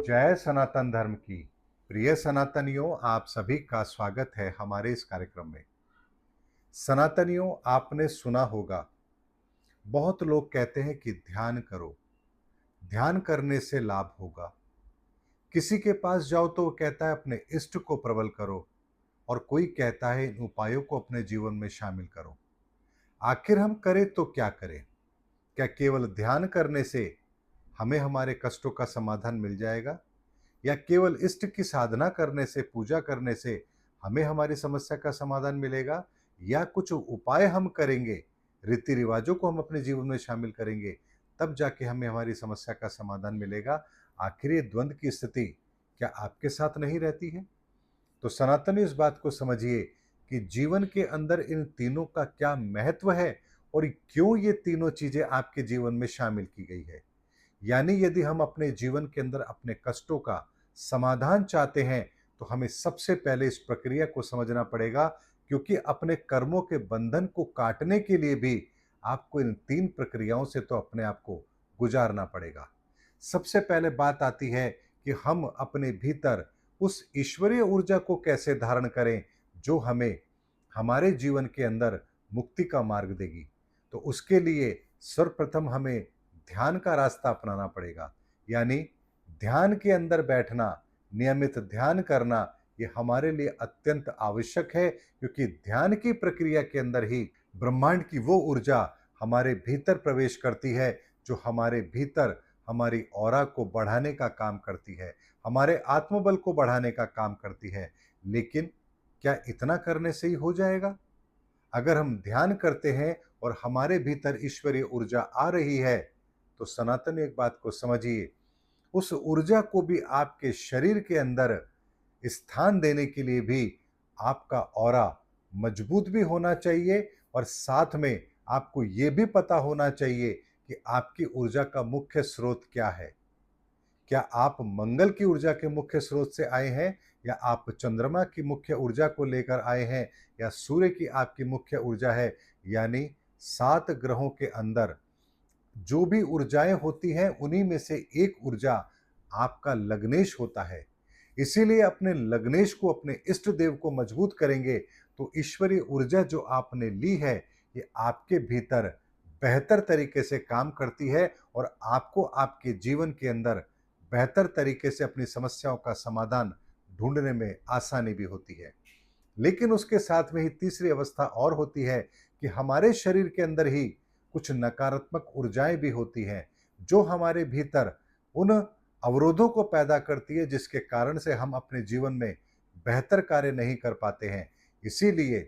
जय सनातन धर्म की। प्रिय सनातनियों, आप सभी का स्वागत है हमारे इस कार्यक्रम में। सनातनियों, आपने सुना होगा, बहुत लोग कहते हैं कि ध्यान करो, ध्यान करने से लाभ होगा। किसी के पास जाओ तो वो कहता है अपने इष्ट को प्रबल करो, और कोई कहता है इन उपायों को अपने जीवन में शामिल करो। आखिर हम करें तो क्या करें? क्या केवल ध्यान करने से हमें हमारे कष्टों का समाधान मिल जाएगा, या केवल इष्ट की साधना करने से, पूजा करने से हमें हमारी समस्या का समाधान मिलेगा, या कुछ उपाय हम करेंगे, रीति रिवाजों को हम अपने जीवन में शामिल करेंगे, तब जाके हमें हमारी समस्या का समाधान मिलेगा। आखिर ये द्वंद की स्थिति क्या आपके साथ नहीं रहती है? तो सनातनी इस बात को समझिए कि जीवन के अंदर इन तीनों का क्या महत्व है, और क्यों ये तीनों चीजें आपके जीवन में शामिल की गई है। यानी यदि हम अपने जीवन के अंदर अपने कष्टों का समाधान चाहते हैं, तो हमें सबसे पहले इस प्रक्रिया को समझना पड़ेगा, क्योंकि अपने कर्मों के बंधन को काटने के लिए भी आपको इन तीन प्रक्रियाओं से तो अपने आप को गुजारना पड़ेगा। सबसे पहले बात आती है कि हम अपने भीतर उस ईश्वरीय ऊर्जा को कैसे धारण करें, जो हमें हमारे जीवन के अंदर मुक्ति का मार्ग देगी। तो उसके लिए सर्वप्रथम हमें ध्यान का रास्ता अपनाना पड़ेगा। यानी ध्यान के अंदर बैठना, नियमित ध्यान करना, ये हमारे लिए अत्यंत आवश्यक है, क्योंकि ध्यान की प्रक्रिया के अंदर ही ब्रह्मांड की वो ऊर्जा हमारे भीतर प्रवेश करती है, जो हमारे भीतर हमारी ऑरा को बढ़ाने का काम करती है, हमारे आत्मबल को बढ़ाने का काम करती है। लेकिन क्या इतना करने से ही हो जाएगा? अगर हम ध्यान करते हैं और हमारे भीतर ईश्वरीय ऊर्जा आ रही है, तो सनातन एक बात को समझिए, उस ऊर्जा को भी आपके शरीर के अंदर स्थान देने के लिए भी आपका ऑरा मजबूत भी होना चाहिए, और साथ में आपको ये भी पता होना चाहिए कि आपकी ऊर्जा का मुख्य स्रोत क्या है। क्या आप मंगल की ऊर्जा के मुख्य स्रोत से आए हैं, या आप चंद्रमा की मुख्य ऊर्जा को लेकर आए हैं, या सूर्य की आपकी मुख्य ऊर्जा है? यानी 7 ग्रहों के अंदर जो भी ऊर्जाएं होती हैं, उन्हीं में से एक ऊर्जा आपका लग्नेश होता है। इसीलिए अपने लग्नेश को, अपने इष्ट देव को मजबूत करेंगे, तो ईश्वरीय ऊर्जा जो आपने ली है, ये आपके भीतर बेहतर तरीके से काम करती है, और आपको आपके जीवन के अंदर बेहतर तरीके से अपनी समस्याओं का समाधान ढूंढने में आसानी भी होती है। लेकिन उसके साथ में ही तीसरी अवस्था और होती है कि हमारे शरीर के अंदर ही कुछ नकारात्मक ऊर्जाएं भी होती हैं, जो हमारे भीतर उन अवरोधों को पैदा करती है, जिसके कारण से हम अपने जीवन में बेहतर कार्य नहीं कर पाते हैं। इसीलिए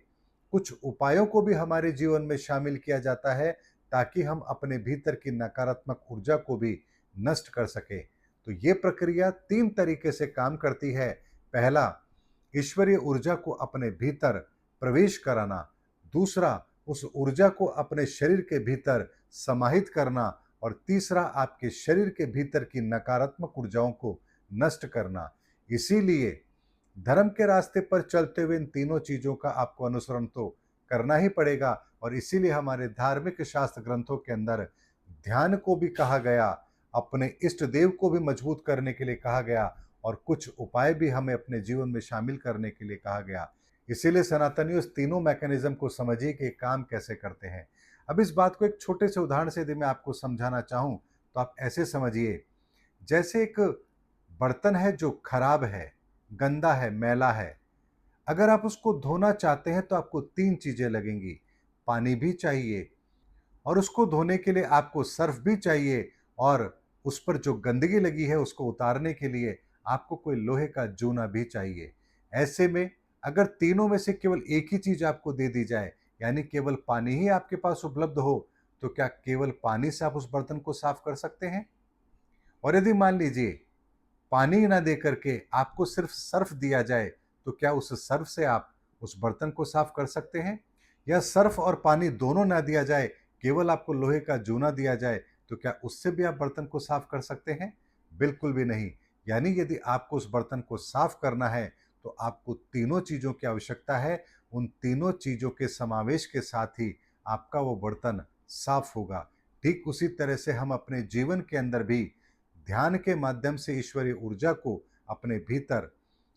कुछ उपायों को भी हमारे जीवन में शामिल किया जाता है, ताकि हम अपने भीतर की नकारात्मक ऊर्जा को भी नष्ट कर सकें। तो ये प्रक्रिया 3 तरीके से काम करती है। पहला, ईश्वरीय ऊर्जा को अपने भीतर प्रवेश कराना। दूसरा, उस ऊर्जा को अपने शरीर के भीतर समाहित करना। और तीसरा, आपके शरीर के भीतर की नकारात्मक ऊर्जाओं को नष्ट करना। इसीलिए धर्म के रास्ते पर चलते हुए इन तीनों चीजों का आपको अनुसरण तो करना ही पड़ेगा, और इसीलिए हमारे धार्मिक शास्त्र ग्रंथों के अंदर ध्यान को भी कहा गया, अपने इष्ट देव को भी मजबूत करने के लिए कहा गया, और कुछ उपाय भी हमें अपने जीवन में शामिल करने के लिए कहा गया। इसीलिए सनातनियों, इस तीनों मैकेनिज्म को समझिए कि ये काम कैसे करते हैं। अब इस बात को एक छोटे से उदाहरण से यदि मैं आपको समझाना चाहूं, तो आप ऐसे समझिए, जैसे एक बर्तन है जो खराब है, गंदा है, मैला है। अगर आप उसको धोना चाहते हैं, तो आपको 3 चीजें लगेंगी। पानी भी चाहिए, और उसको धोने के लिए आपको सर्फ भी चाहिए, और उस पर जो गंदगी लगी है उसको उतारने के लिए आपको कोई लोहे का जूना भी चाहिए। ऐसे में अगर तीनों में से केवल एक ही चीज आपको दे दी जाए, यानी केवल पानी ही आपके पास उपलब्ध हो, तो क्या केवल पानी से आप उस बर्तन को साफ कर सकते हैं? और यदि मान लीजिए पानी ना दे करके आपको सिर्फ सर्फ दिया जाए, तो क्या उस सर्फ से आप उस बर्तन को साफ कर सकते हैं? या सर्फ और पानी दोनों ना दिया जाए, केवल आपको लोहे का जूना दिया जाए, तो क्या उससे भी आप बर्तन को साफ कर सकते हैं? बिल्कुल भी नहीं। यानी यदि आपको उस बर्तन को साफ करना है, तो आपको तीनों चीजों की आवश्यकता है। उन तीनों चीजों के समावेश के साथ ही आपका वो बर्तन साफ होगा। ठीक उसी तरह से हम अपने जीवन के अंदर भी ध्यान के माध्यम से ईश्वरीय ऊर्जा को अपने भीतर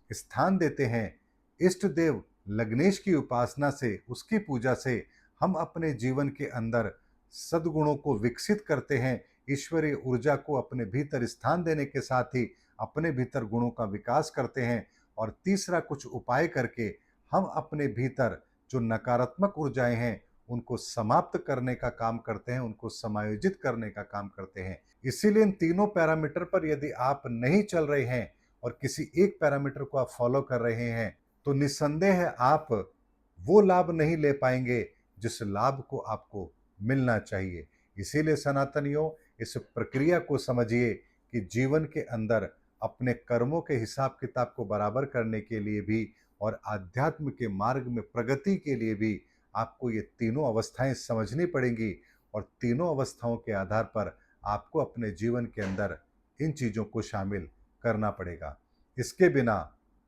स्थान देते हैं। इष्ट देव लग्नेश की उपासना से, उसकी पूजा से हम अपने जीवन के अंदर सद्गुणों को विकसित करते हैं। ईश्वरीय ऊर्जा को अपने भीतर स्थान देने के साथ ही अपने भीतर गुणों का विकास करते हैं। और तीसरा, कुछ उपाय करके हम अपने भीतर जो नकारात्मक ऊर्जाएं हैं उनको समाप्त करने का काम करते हैं, उनको समायोजित करने का काम करते हैं। इसीलिए इन तीनों पैरामीटर पर यदि आप नहीं चल रहे हैं और किसी एक पैरामीटर को आप फॉलो कर रहे हैं तो निस्संदेह आप वो लाभ नहीं ले पाएंगे जिस लाभ को आपको मिलना चाहिए। इसीलिए सनातनियों, इस प्रक्रिया को समझिए कि जीवन के अंदर अपने कर्मों के हिसाब किताब को बराबर करने के लिए भी और आध्यात्म के मार्ग में प्रगति के लिए भी आपको ये तीनों अवस्थाएं समझनी पड़ेंगी। और तीनों अवस्थाओं के आधार पर आपको अपने जीवन के अंदर इन चीज़ों को शामिल करना पड़ेगा। इसके बिना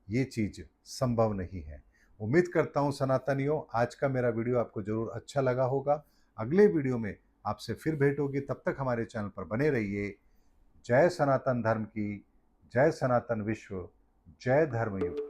ये चीज़ संभव नहीं है। उम्मीद करता हूँ सनातनियों, आज का मेरा वीडियो आपको ज़रूर अच्छा लगा होगा। अगले वीडियो में आपसे फिर भेंट होगी, तब तक हमारे चैनल पर बने रहिए। जय सनातन धर्म की, जय सनातन विश्व, जय धर्मयुग।